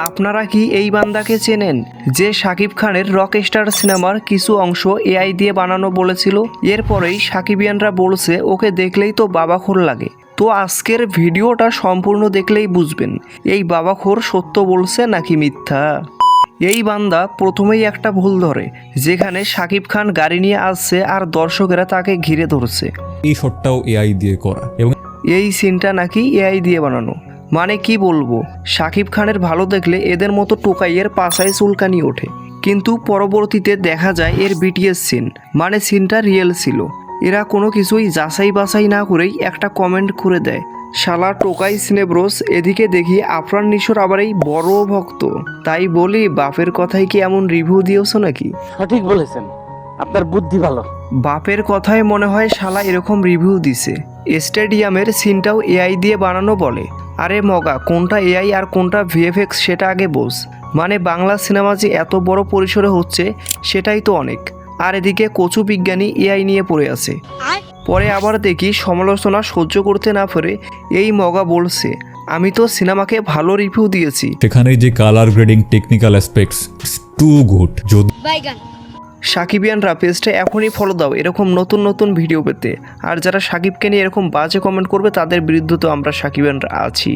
আপনারা কি এই বান্দাকে চেনেন যে শাকিব খানের রকস্টার সিনেমার কিছু অংশ এআই দিয়ে বানানো বলেছিল? এরপরেই সাকিবিয়ানরা বলছে ওকে দেখলেই তো বাবাখোর লাগে। তো আজকের ভিডিওটা সম্পূর্ণ দেখলেই বুঝবেন এই বাবাখোর সত্য বলছে নাকি মিথ্যা। এই বান্দা প্রথমেই একটা ভুল ধরে, যেখানে শাকিব খান গাড়ি নিয়ে আসছে আর দর্শকেরা তাকে ঘিরে ধরছে। এই শটটাও এআই দিয়ে করা এবং এই সিনটা নাকি এআই দিয়ে বানানো। মানে কি বলবো, শাকিব খানের ভালো দেখলে এদের মতো টোকাইয়ের পাছায় চুলকানি ওঠে, কিন্তু পরবর্তীতে দেখা যায় এর বিটিএস সিন, মানে সিনটা রিয়েল ছিল। এরা কোনো কিছুই যাচাই বাছাই না করেই একটা কমেন্ট করে দেয়, শালা টোকাই সিনেব্রোস। এদিকে দেখি আফরান নিশোর আবার এই বড় ভক্ত। তাই বলি, বাপের কথায় কি এমন রিভিউ দিয়েছো নাকি? সঠিক বলেছেন, আপনার বুদ্ধি ভালো। বাপের কথায় মনে হয় শালা এরকম রিভিউ দিছে। স্টেডিয়ামের সিনটাও এআই দিয়ে বানানো বলে। আরে মগা, কোনটা এআই আর কোনটা ভিএফএক্স সেটা আগে বোঝ। মানে বাংলা সিনেমা যে এত বড় পরিসরে হচ্ছে সেটাই তো অনেক। আর এদিকে কচু বিজ্ঞানী এআই নিয়ে পড়ে আছে। পরে আবার দেখি সমালোচনা সহ্য করতে না পারে এই মগা বলছে, আমি তো সিনেমাকে ভালো রিভিউ দিয়েছি। সেখানে যে colour grading technical aspects too good. যদি সাকিবিয়ানরা পেজটা এখনই ফলো দাও এরকম নতুন নতুন ভিডিও পেতে। আর যারা সাকিবকে নিয়ে এরকম বাজে কমেন্ট করবে তাদের বিরুদ্ধে তো আমরা সাকিবিয়ানরা আছি।